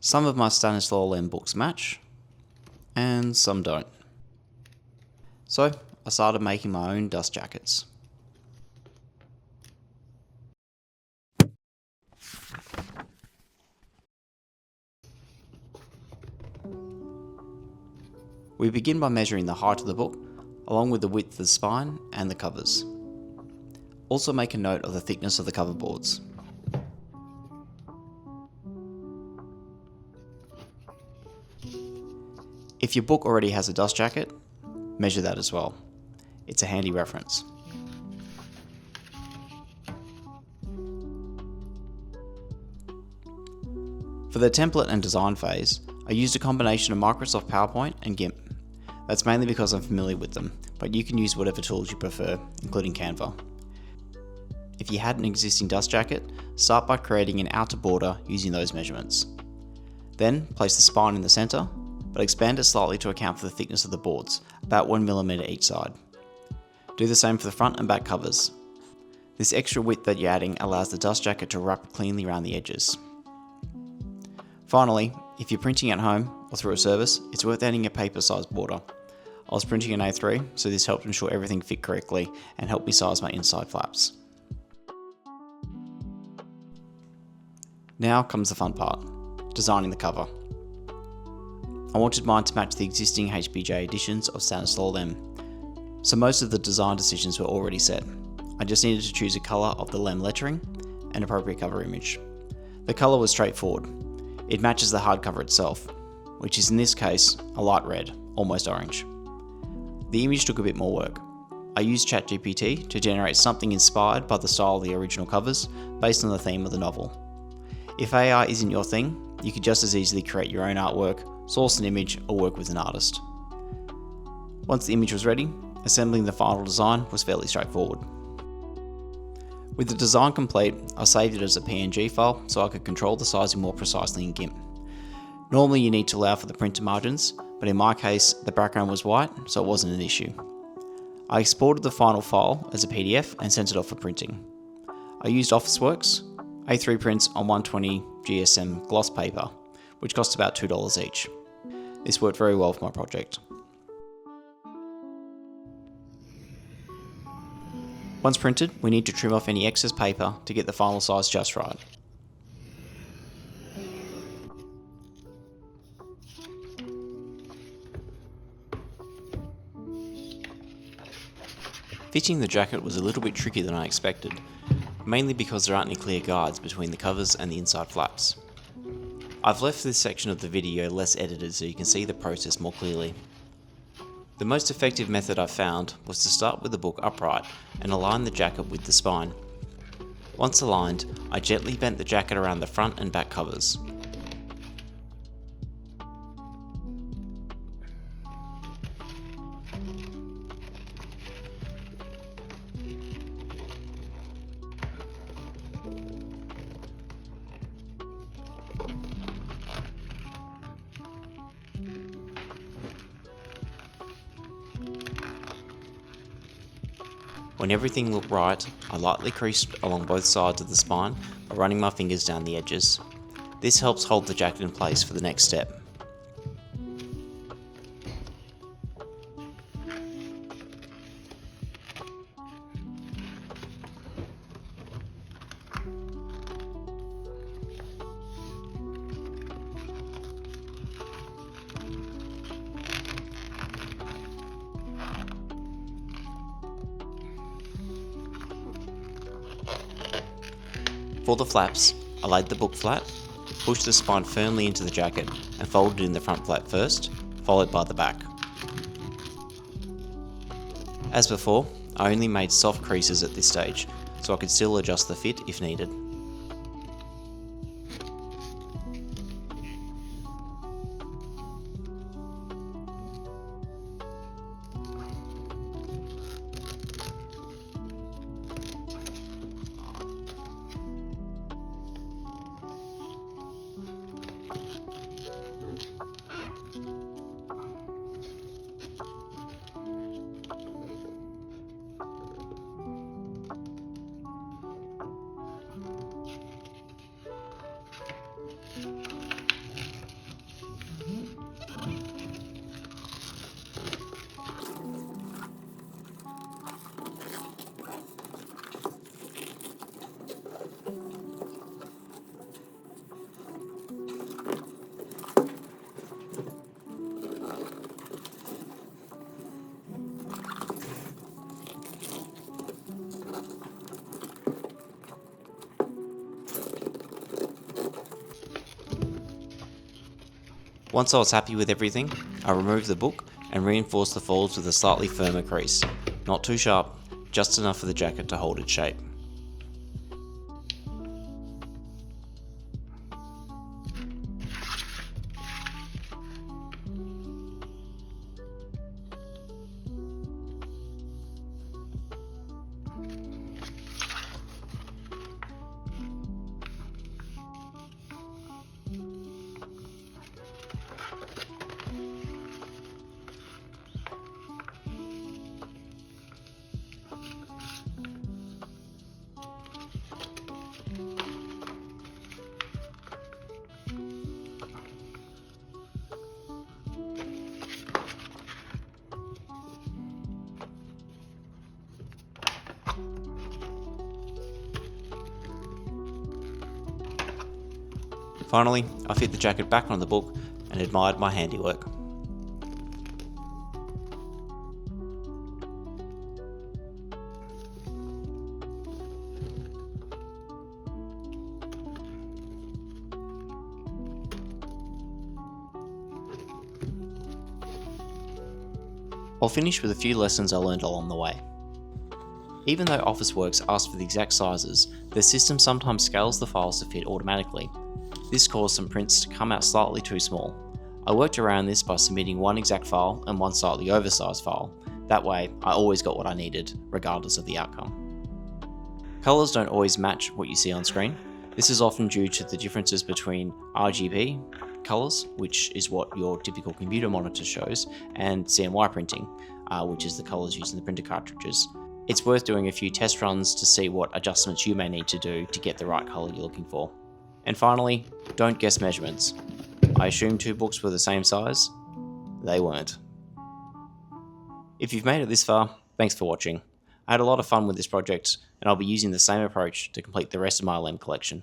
Some of my Stanisław Lem books match, and some don't. So I started making my own dust jackets. We begin by measuring the height of the book, along with the width of the spine and the covers. Also make a note of the thickness of the cover boards. If your book already has a dust jacket, measure that as well. It's a handy reference. For the template and design phase, I used a combination of Microsoft PowerPoint and GIMP. That's mainly because I'm familiar with them, but you can use whatever tools you prefer, including Canva. If you had an existing dust jacket, start by creating an outer border using those measurements. Then place the spine in the center, but expand it slightly to account for the thickness of the boards, about 1mm each side. Do the same for the front and back covers. This extra width that you're adding allows the dust jacket to wrap cleanly around the edges. Finally, if you're printing at home or through a service, it's worth adding a paper size border. I was printing an A3, so this helped ensure everything fit correctly and helped me size my inside flaps. Now comes the fun part, designing the cover. I wanted mine to match the existing HBJ editions of Stanisław Lem, so most of the design decisions were already set. I just needed to choose a colour of the Lem lettering and appropriate cover image. The colour was straightforward. It matches the hardcover itself, which is in this case a light red, almost orange. The image took a bit more work. I used ChatGPT to generate something inspired by the style of the original covers based on the theme of the novel. If AI isn't your thing, you could just as easily create your own artwork, source an image, or work with an artist. Once the image was ready, assembling the final design was fairly straightforward. With the design complete, I saved it as a PNG file so I could control the sizing more precisely in GIMP. Normally you need to allow for the printer margins, but in my case the background was white, so it wasn't an issue. I exported the final file as a PDF and sent it off for printing. I used Officeworks, A3 prints on 120 GSM gloss paper, which cost about $2 each. This worked very well for my project. Once printed, we need to trim off any excess paper to get the final size just right. Fitting the jacket was a little bit trickier than I expected, mainly because there aren't any clear guides between the covers and the inside flaps. I've left this section of the video less edited so you can see the process more clearly. The most effective method I found was to start with the book upright and align the jacket with the spine. Once aligned, I gently bent the jacket around the front and back covers. When everything looked right, I lightly creased along both sides of the spine by running my fingers down the edges. This helps hold the jacket in place for the next step. For the flaps, I laid the book flat, pushed the spine firmly into the jacket and folded in the front flap first, followed by the back. As before, I only made soft creases at this stage, so I could still adjust the fit if needed. Once I was happy with everything, I removed the book and reinforced the folds with a slightly firmer crease. Not too sharp, just enough for the jacket to hold its shape. Finally, I fit the jacket back on the book and admired my handiwork. I'll finish with a few lessons I learned along the way. Even though Officeworks asks for the exact sizes, the system sometimes scales the files to fit automatically. This caused some prints to come out slightly too small. I worked around this by submitting one exact file and one slightly oversized file. That way, I always got what I needed, regardless of the outcome. Colours don't always match what you see on screen. This is often due to the differences between RGB colours, which is what your typical computer monitor shows, and CMY printing, which is the colours used in the printer cartridges. It's worth doing a few test runs to see what adjustments you may need to do to get the right colour you're looking for. And finally, don't guess measurements. I assumed 2 books were the same size. They weren't. If you've made it this far, thanks for watching. I had a lot of fun with this project, and I'll be using the same approach to complete the rest of my Lem collection.